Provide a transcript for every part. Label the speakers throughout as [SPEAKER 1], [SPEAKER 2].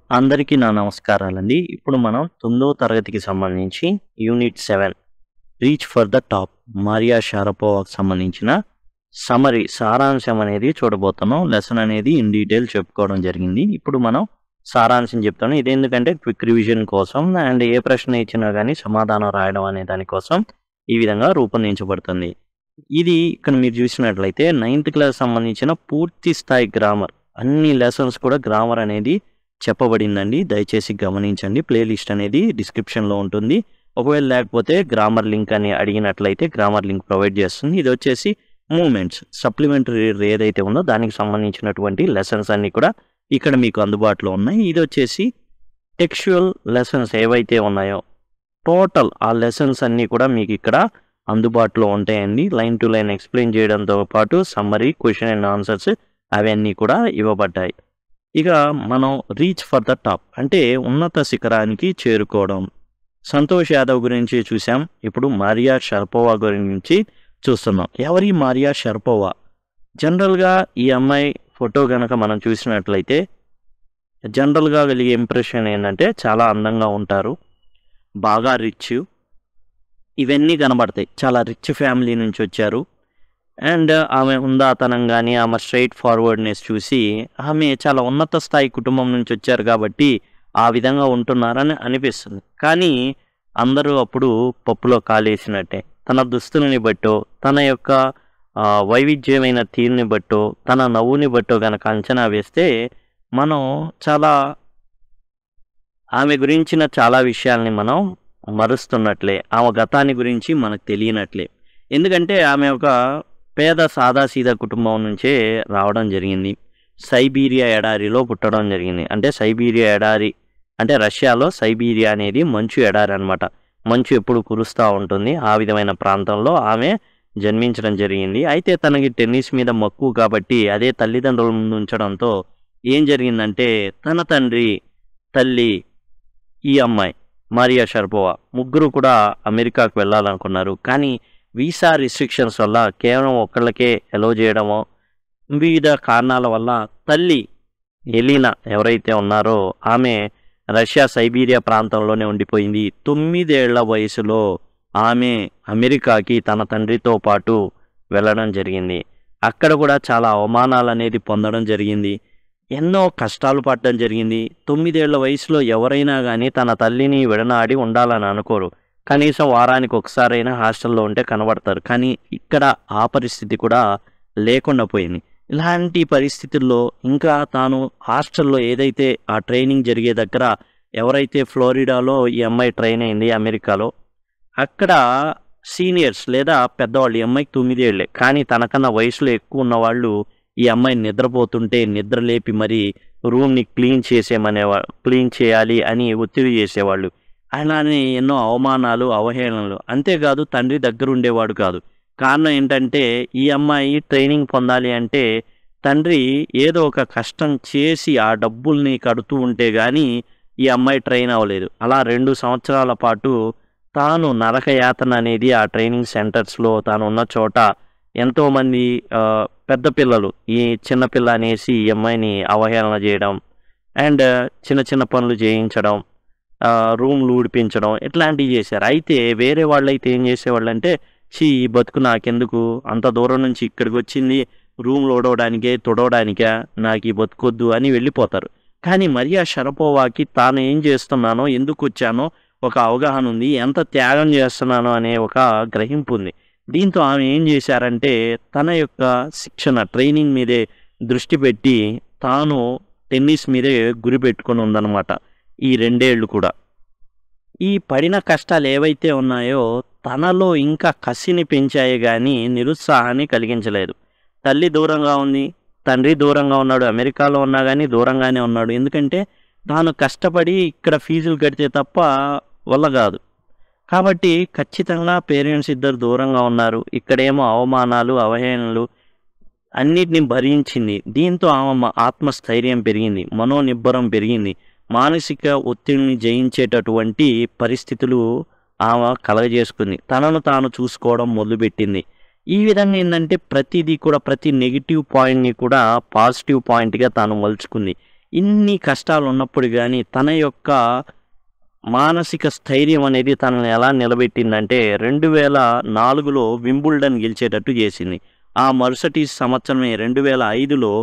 [SPEAKER 1] అందరికీ నా నమస్కారాలండి. ఇప్పుడు మనం 9వ తరగతికి సంబంధించి unit 7 reach for the top Maria షరపోవాకి సంబంధించిన సారాంశం అనేది చూడబోతున్నాం. లెసన్ అనేది ఇన్ డీటెయిల్ చెప్పుకోవడం జరిగింది. ఇప్పుడు మనం సారాంశం చెప్తాను. ఇదెందుకంటే క్విక్ రివిజన్ కోసం అండ్ ఏ ప్రశ్న ఇచ్చినా కానీ సమాధానం రాయడం అనే దానికోసం ఈ విధంగా రూపొందించబడుతుంది. ఇది ఇక్కడ మీరు చూసినట్లయితే 9th క్లాస్ సంబంధించిన పూర్తి స్థాయి గ్రామర్ అన్ని లెసన్స్ కూడా గ్రామర్ అనేది చెప్పబడిందండి. దయచేసి గమనించండి. ప్లేలిస్ట్ అనేది డిస్క్రిప్షన్లో ఉంటుంది. ఒకవేళ లేకపోతే గ్రామర్ లింక్ అని అడిగినట్లయితే గ్రామర్ లింక్ ప్రొవైడ్ చేస్తుంది. ఇది వచ్చేసి మూమెంట్స్ సప్లిమెంటరీ ఏదైతే ఉందో దానికి సంబంధించినటువంటి లెసన్స్ అన్నీ కూడా ఇక్కడ మీకు అందుబాటులో ఉన్నాయి. ఇది వచ్చేసి టెక్స్చువల్ లెసన్స్ ఏవైతే ఉన్నాయో టోటల్ ఆ లెసన్స్ అన్నీ కూడా మీకు ఇక్కడ అందుబాటులో ఉంటాయండి. లైన్ టు లైన్ ఎక్స్ప్లెయిన్ చేయడంతో పాటు సమ్మరీ, క్వశ్చన్ అండ్ ఆన్సర్స్ అవన్నీ కూడా ఇవ్వబడ్డాయి. ఇక మనం రీచ్ ఫర్ ద టాప్ అంటే ఉన్నత శిఖరానికి చేరుకోవడం. సంతోష్ యాదవ్ గురించి చూసాం. ఇప్పుడు మారియా షరపోవా గురించి చూస్తున్నాం. ఎవరి మారియా షరపోవా? జనరల్గా ఈ అమ్మాయి ఫోటో కనుక మనం చూసినట్లయితే జనరల్గా కలిగే ఇంప్రెషన్ ఏంటంటే చాలా అందంగా ఉంటారు, బాగా రిచ్, ఇవన్నీ కనబడతాయి. చాలా రిచ్ ఫ్యామిలీ నుంచి వచ్చారు అండ్ ఆమె హుందాతనం కానీ ఆమె స్ట్రైట్ ఫార్వర్డ్నెస్ చూసి ఆమె చాలా ఉన్నత స్థాయి కుటుంబం నుంచి వచ్చారు కాబట్టి ఆ విధంగా ఉంటున్నారని అనిపిస్తుంది. కానీ అందరూ అప్పుడు పప్పులో కాలేసినట్టే. తన దుస్తులని బట్టో, తన యొక్క వైవిధ్యమైన తీరుని బట్టో, తన నవ్వుని బట్టో కనుక అంచనా వేస్తే మనం ఆమె గురించిన చాలా విషయాల్ని మనం మరుస్తున్నట్లే, ఆమె గతాన్ని గురించి మనకు తెలియనట్లే. ఎందుకంటే ఆమె ఒక పేద సాదాసీదా కుటుంబం నుంచే రావడం జరిగింది. సైబీరియా ఎడారిలో పుట్టడం జరిగింది. అంటే సైబీరియా ఎడారి అంటే రష్యాలో సైబీరియా అనేది మంచు ఎడారి అనమాట. మంచు ఎప్పుడు కురుస్తూ ఉంటుంది. ఆ విధమైన ప్రాంతంలో ఆమె జన్మించడం జరిగింది. అయితే తనకి టెన్నిస్ మీద మక్కువ కాబట్టి అదే తల్లిదండ్రుల ముందు ఉంచడంతో ఏం జరిగిందంటే తన తండ్రి, తల్లి, ఈ అమ్మాయి మారియా షరపోవా ముగ్గురు కూడా అమెరికాకు వెళ్ళాలనుకున్నారు. కానీ వీసా రిస్ట్రిక్షన్స్ వల్ల కేవలం ఒక్కళ్ళకే ఎలో చేయడమో వివిధ కారణాల వల్ల తల్లి ఎలీనా ఎవరైతే ఉన్నారో ఆమె రష్యా సైబీరియా ప్రాంతంలోనే ఉండిపోయింది. 9 ఏళ్ల వయసులో ఆమె అమెరికాకి తన తండ్రితో పాటు వెళ్ళడం జరిగింది. అక్కడ కూడా చాలా అవమానాలు అనేది పొందడం జరిగింది. ఎన్నో కష్టాలు పడడం జరిగింది. 9 ఏళ్ల వయసులో ఎవరైనా కానీ తన తల్లిని విడనాడి ఉండాలని అనుకోరు. కనీసం వారానికి ఒకసారైనా హాస్టల్లో ఉంటే కనబడతారు. కానీ ఇక్కడ ఆ పరిస్థితి కూడా లేకుండా పోయింది. ఇలాంటి పరిస్థితుల్లో ఇంకా తాను హాస్టల్లో ఏదైతే ఆ ట్రైనింగ్ జరిగే దగ్గర ఎవరైతే ఫ్లోరిడాలో ఈ అమ్మాయి ట్రైన్ అయింది అమెరికాలో, అక్కడ సీనియర్స్ లేదా పెద్దవాళ్ళు, ఈ అమ్మాయికి 9 ఏళ్లే కానీ తనకన్నా వయసులో ఎక్కువ ఉన్నవాళ్ళు ఈ అమ్మాయిని నిద్రపోతుంటే నిద్ర లేపి మరి రూమ్ని క్లీన్ చేయాలి అని ఒత్తిడి చేసేవాళ్ళు. అలానే ఎన్నో అవమానాలు, అవహేళనలు. అంతేకాదు తండ్రి దగ్గర ఉండేవాడు కాదు. కారణం ఏంటంటే ఈ అమ్మాయి ట్రైనింగ్ పొందాలి అంటే తండ్రి ఏదో ఒక కష్టం చేసి ఆ డబ్బుల్ని కడుతూ ఉంటే కానీ ఈ అమ్మాయి ట్రైన్ అవ్వలేదు. అలా 2 సంవత్సరాల పాటు తాను నరకయాతన అనేది ఆ ట్రైనింగ్ సెంటర్స్లో తాను ఉన్న చోట ఎంతోమంది పెద్ద పిల్లలు ఈ చిన్నపిల్ల అనేసి ఈ అమ్మాయిని అవహేళన చేయడం అండ్ చిన్న చిన్న పనులు చేయించడం, రూమ్లు ఊడిపించడం ఇట్లాంటివి చేశారు. అయితే వేరే వాళ్ళైతే ఏం చేసేవాళ్ళంటే ఈ బతుకు నాకెందుకు, అంత దూరం నుంచి ఇక్కడికి వచ్చింది రూమ్లు ఓడవడానికే తుడవడానికా, నాకు ఈ బతుకొద్దు అని వెళ్ళిపోతారు. కానీ మరియా షరపోవాకి తాను ఏం చేస్తున్నానో, ఎందుకు వచ్చానో ఒక అవగాహన ఉంది, ఎంత త్యాగం చేస్తున్నానో అనే ఒక గ్రహింపు ఉంది. దీంతో ఆమె ఏం చేశారంటే తన యొక్క శిక్షణ ట్రైనింగ్ మీదే దృష్టి పెట్టి తాను టెన్నిస్ మీదే గురి పెట్టుకొని ఉందన్నమాట ఈ 2 ఏళ్ళు కూడా. ఈ పడిన కష్టాలు ఏవైతే ఉన్నాయో తనలో ఇంకా కసిని పెంచాయి కానీ నిరుత్సాహాన్ని కలిగించలేదు. తల్లి దూరంగా ఉంది, తండ్రి దూరంగా ఉన్నాడు, అమెరికాలో ఉన్నా కానీ దూరంగానే ఉన్నాడు. ఎందుకంటే తాను కష్టపడి ఇక్కడ ఫీజులు కడితే తప్ప వల్ల కాదు. కాబట్టి ఖచ్చితంగా పేరెంట్స్ ఇద్దరు దూరంగా ఉన్నారు. ఇక్కడేమో అవమానాలు, అవహేళనలు అన్నిటిని భరించింది. దీంతో ఆమె ఆత్మస్థైర్యం పెరిగింది, మనోనిబ్బరం పెరిగింది, మానసిక ఒత్తిడిని జయించేటటువంటి పరిస్థితులు ఆమె కలగజేసుకుంది. తనను తాను చూసుకోవడం మొదలుపెట్టింది. ఈ విధంగా ఏంటంటే ప్రతిదీ కూడా ప్రతి నెగిటివ్ పాయింట్ని కూడా పాజిటివ్ పాయింట్గా తాను మలుచుకుంది. ఇన్ని కష్టాలు ఉన్నప్పుడు గానీ తన యొక్క మానసిక స్థైర్యం అనేది తనని ఎలా నిలబెట్టిందంటే 2004లో వింబుల్డన్ గెలిచేటట్టు చేసింది. ఆ మరుసటి సంవత్సరమే 2005లో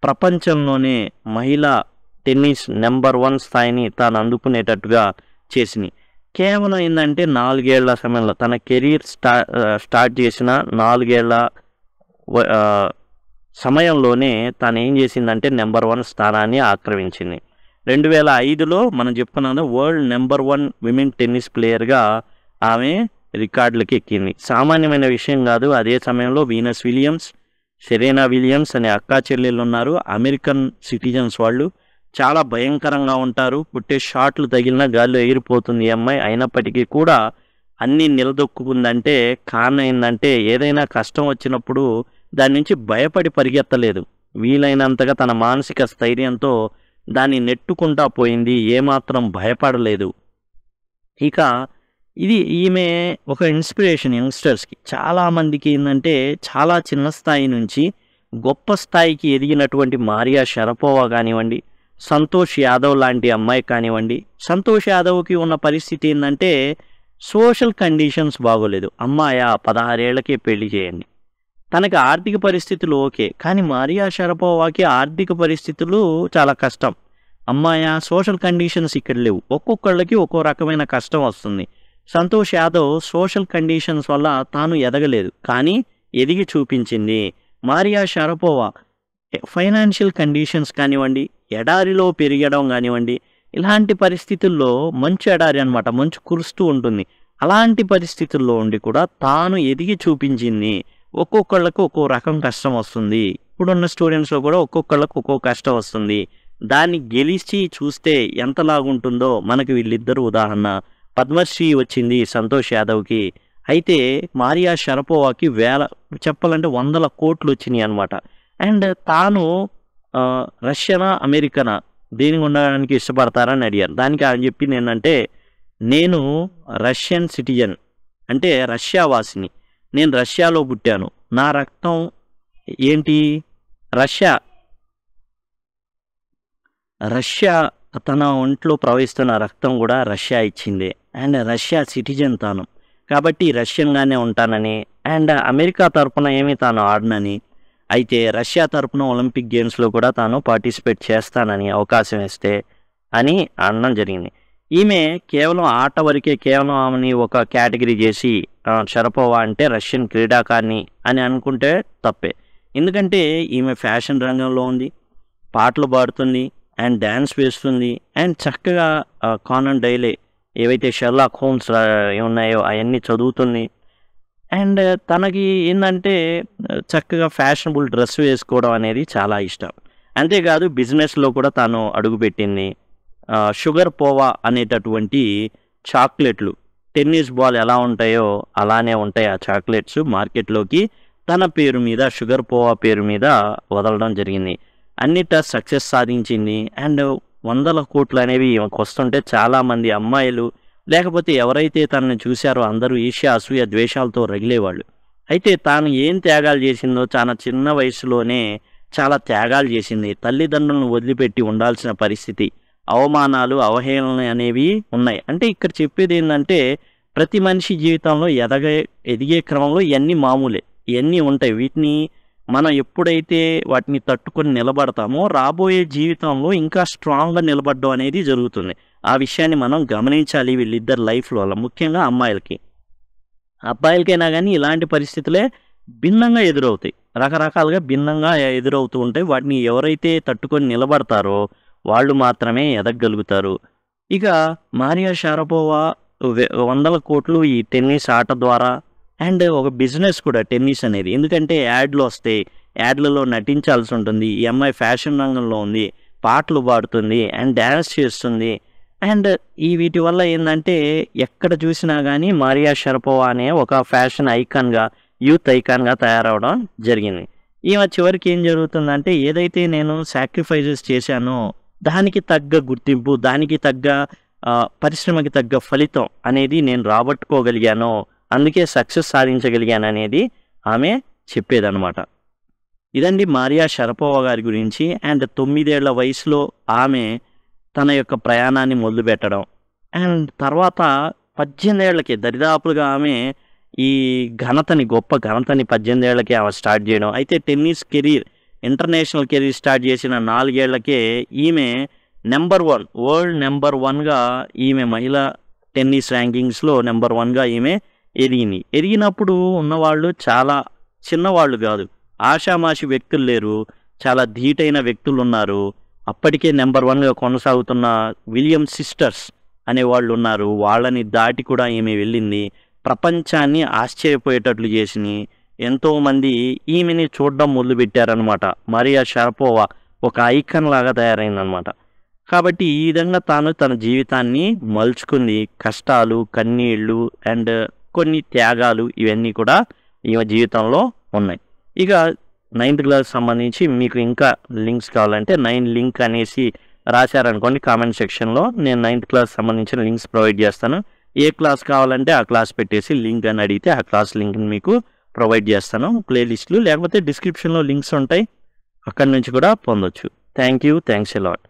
[SPEAKER 1] ప్రపంచంలోనే మహిళా టెన్నిస్ నంబర్ 1 స్థాయిని తాను అందుకునేటట్టుగా చేసింది. కేవలం ఏందంటే 4 ఏళ్ల సమయంలో తన కెరీర్ స్టార్ట్ చేసిన 4 ఏళ్ల సమయంలోనే తాను ఏం చేసిందంటే నంబర్ 1 స్థానాన్ని ఆక్రమించింది. 2005లో మనం చెప్పుకున్నాం వరల్డ్ నంబర్ 1 విమెన్ టెన్నిస్ ప్లేయర్గా ఆమె రికార్డులకు ఎక్కింది. సామాన్యమైన విషయం కాదు. అదే సమయంలో వీనస్ విలియమ్స్, సెరెనా విలియమ్స్ అనే అక్కా చెల్లెళ్ళు ఉన్నారు. అమెరికన్ సిటిజన్స్ వాళ్ళు చాలా భయంకరంగా ఉంటారు. పుట్టే షాట్లు తగిలినా గాల్లో ఎగిరిపోతుంది ఈ అమ్మాయి. అయినప్పటికీ కూడా అన్నీ నిలదొక్కుందంటే కారణం ఏంటంటే ఏదైనా కష్టం వచ్చినప్పుడు దాని నుంచి భయపడి పరిగెత్తలేదు. వీలైనంతగా తన మానసిక స్థైర్యంతో దాన్ని నెట్టుకుంటా పోయింది. ఏమాత్రం భయపడలేదు. ఇక ఇది ఈమె ఒక ఇన్స్పిరేషన్ యంగ్స్టర్స్కి. చాలామందికి ఏంటంటే చాలా చిన్న స్థాయి నుంచి గొప్ప స్థాయికి ఎదిగినటువంటి మారియా షరపోవా కానివ్వండి, సంతోష్ యాదవ్ లాంటి అమ్మాయి కానివ్వండి. సంతోష్ యాదవ్కి ఉన్న పరిస్థితి ఏంటంటే సోషల్ కండిషన్స్ బాగోలేదు. అమ్మాయా 16 ఏళ్లకే పెళ్లి చేయండి. తనకి ఆర్థిక పరిస్థితులు ఓకే, కానీ మారియా షరపోవాకి ఆర్థిక పరిస్థితులు చాలా కష్టం. అమ్మాయా సోషల్ కండిషన్స్ ఇక్కడ లేవు. ఒక్కొక్కళ్ళకి ఒక్కో రకమైన కష్టం వస్తుంది. సంతోష్ యాదవ్ సోషల్ కండిషన్స్ వల్ల తాను ఎదగలేదు, కానీ ఎదిగి చూపించింది. మారియా షరపోవా ఫైనాన్షియల్ కండిషన్స్ కానివ్వండి, ఎడారిలో పెరగడం కానివ్వండి, ఇలాంటి పరిస్థితుల్లో మంచు ఎడారి అనమాట, మంచు కురుస్తూ ఉంటుంది. అలాంటి పరిస్థితుల్లో ఉండి కూడా తాను ఎదిగి చూపించింది. ఒక్కొక్కళ్ళకు ఒక్కో రకం కష్టం వస్తుంది. ఇప్పుడున్న స్టూడెంట్స్లో కూడా ఒక్కొక్కళ్ళకు ఒక్కో కష్టం వస్తుంది. దాన్ని గెలిచి చూస్తే ఎంతలాగుంటుందో మనకి వీళ్ళిద్దరూ ఉదాహరణ. పద్మశ్రీ వచ్చింది సంతోష్ యాదవ్కి. అయితే మారియా షరపోవాకి చెప్పాలంటే 100 కోట్లు వచ్చినాయి అనమాట. అండ్ తాను రష్యనా అమెరికనా దేనికి ఉండడానికి ఇష్టపడతారని అడిగారు. దానికి ఆయన చెప్పింది ఏంటంటే, నేను రష్యన్ సిటిజన్, అంటే రష్యా వాసిని. నేను రష్యాలో పుట్టాను. నా రక్తం ఏంటి రష్యా తన ఒంట్లో ప్రవహిస్తున్న రక్తం కూడా రష్యా ఇచ్చిందే. అండ్ రష్యా సిటిజన్ తాను, కాబట్టి రష్యన్గానే ఉంటానని. అండ్ అమెరికా తరపున ఏమీ తాను ఆడనని, అయితే రష్యా తరపున ఒలింపిక్ గేమ్స్లో కూడా తాను పార్టిసిపేట్ చేస్తానని అవకాశం ఇస్తే అని అనడం జరిగింది. ఈమె కేవలం ఆట వరకే, కేవలం ఆమెని ఒక కేటగిరీ చేసి షరపోవా అంటే రష్యన్ క్రీడాకారిణి అని అనుకుంటే తప్పే. ఎందుకంటే ఈమె ఫ్యాషన్ రంగంలో ఉంది, పాటలు పాడుతుంది, అండ్ డ్యాన్స్ వేస్తుంది, అండ్ చక్కగా కానన్ డైలీ ఏవైతే షెర్లాక్ హోమ్స్ ఉన్నాయో అవన్నీ చదువుతుంది. అండ్ తనకి ఏంటంటే చక్కగా ఫ్యాషనబుల్ డ్రెస్ వేసుకోవడం అనేది చాలా ఇష్టం. అంతేకాదు బిజినెస్లో కూడా తాను అడుగుపెట్టింది. షుగర్ పోవా అనేటటువంటి చాక్లెట్లు, టెన్నిస్ బాల్ ఎలా ఉంటాయో అలానే ఉంటాయి ఆ చాక్లెట్స్. మార్కెట్లోకి తన పేరు మీద, షుగర్ పోవా పేరు మీద వదలడం జరిగింది. అన్నిటా సక్సెస్ సాధించింది. అండ్ 100 కోట్లు అనేవి వస్తుంటే చాలామంది అమ్మాయిలు లేకపోతే ఎవరైతే తనని చూశారో అందరూ ఈర్ష్య, అసూయ, ద్వేషాలతో రగిలేవాళ్ళు. అయితే తాను ఏం త్యాగాలు చేసిందో చాలా చిన్న వయసులోనే చాలా త్యాగాలు చేసింది. తల్లిదండ్రులను వదిలిపెట్టి ఉండాల్సిన పరిస్థితి, అవమానాలు, అవహేళన అనేవి ఉన్నాయి. అంటే ఇక్కడ చెప్పేది ఏంటంటే ప్రతి మనిషి జీవితంలో ఎదిగే క్రమంలో ఇవన్నీ మామూలే, ఇవన్నీ ఉంటాయి. వీటిని మనం ఎప్పుడైతే వాటిని తట్టుకొని నిలబడతామో రాబోయే జీవితంలో ఇంకా స్ట్రాంగ్గా నిలబడడం అనేది జరుగుతుంది. ఆ విషయాన్ని మనం గమనించాలి వీళ్ళిద్దరు లైఫ్లో, ముఖ్యంగా అమ్మాయిలకి. అబ్బాయిలకైనా కానీ ఇలాంటి పరిస్థితులే భిన్నంగా ఎదురవుతాయి, రకరకాలుగా భిన్నంగా ఎదురవుతూ ఉంటాయి. వాటిని ఎవరైతే తట్టుకొని నిలబడతారో వాళ్ళు మాత్రమే ఎదగగలుగుతారు. ఇక మారియా షరపోవా 100 కోట్లు ఈ టెన్నిస్ ఆట ద్వారా, అండ్ ఒక బిజినెస్ కూడా టెన్నిస్ అనేది. ఎందుకంటే యాడ్లు వస్తాయి, యాడ్లలో నటించాల్సి ఉంటుంది. ఈ అమ్మాయి ఫ్యాషన్ రంగంలో ఉంది, పాటలు పాడుతుంది, అండ్ డ్యాన్స్ చేస్తుంది. అండ్ వీటి వల్ల ఏంటంటే ఎక్కడ చూసినా కానీ మారియా షరపోవా అనే ఒక ఫ్యాషన్ ఐకాన్గా, యూత్ ఐకాన్గా తయారవడం జరిగింది. ఈమె చివరికి ఏం జరుగుతుందంటే ఏదైతే నేను సాక్రిఫైజెస్ చేశానో దానికి తగ్గ గుర్తింపు, దానికి తగ్గ పరిశ్రమకి తగ్గ ఫలితం అనేది నేను రాబట్టుకోగలిగానో, అందుకే సక్సెస్ సాధించగలిగాను అనేది ఆమె చెప్పేదన్నమాట. ఇదండి మారియా షరపోవా గారి గురించి. అండ్ 9 ఏళ్ల వయసులో ఆమె తన యొక్క ప్రయాణాన్ని మొదలుపెట్టడం. అండ్ తర్వాత 18 ఏళ్లకే దరిదాపులుగా ఆమె ఈ గొప్ప ఘనతని 18 ఏళ్లకే ఆమె స్టార్ట్ చేయడం. అయితే tennis career, international career start చేసిన 4 ఏళ్లకే ఈమె వరల్డ్ నెంబర్ 1గా ఈమె మహిళా టెన్నిస్ ర్యాంకింగ్స్‌లో నెంబర్ 1గా ఈమె ఎదిగింది. ఎదిగినప్పుడు ఉన్నవాళ్ళు చాలా చిన్నవాళ్ళు కాదు. ఆషామాషి వ్యక్తులు లేరు. చాలా ధీటైన వ్యక్తులున్నారు. అప్పటికే నెంబర్ 1గా కొనసాగుతున్న విలియమ్స్ సిస్టర్స్ అనేవాళ్ళు ఉన్నారు. వాళ్ళని దాటి కూడా ఈమె వెళ్ళింది. ప్రపంచాన్ని ఆశ్చర్యపోయేటట్లు చేసింది. ఎంతోమంది ఈమెని చూడడం మొదలుపెట్టారనమాట. మరియా షరపోవా ఒక ఐకాన్ లాగా తయారైందనమాట. కాబట్టి ఈ విధంగా తాను తన జీవితాన్ని మలుచుకుంది. కష్టాలు, కన్నీళ్ళు అండ్ కొన్ని త్యాగాలు ఇవన్నీ కూడా ఈమె జీవితంలో ఉన్నాయి. ఇక 9th క్లాస్ సంబంధించి మీకు ఇంకా లింక్స్ కావాలంటే 9 లింక్ అనేసి రాశారనుకోండి కామెంట్ సెక్షన్లో, నేను 9th క్లాస్ సంబంధించిన లింక్స్ ప్రొవైడ్ చేస్తాను. ఏ క్లాస్ కావాలంటే ఆ క్లాస్ పెట్టేసి లింక్ అని అడిగితే ఆ క్లాస్ లింక్ని మీకు ప్రొవైడ్ చేస్తాను. ప్లేలిస్టులు లేకపోతే డిస్క్రిప్షన్లో లింక్స్ ఉంటాయి, అక్కడి నుంచి కూడా పొందొచ్చు. Thanks a lot.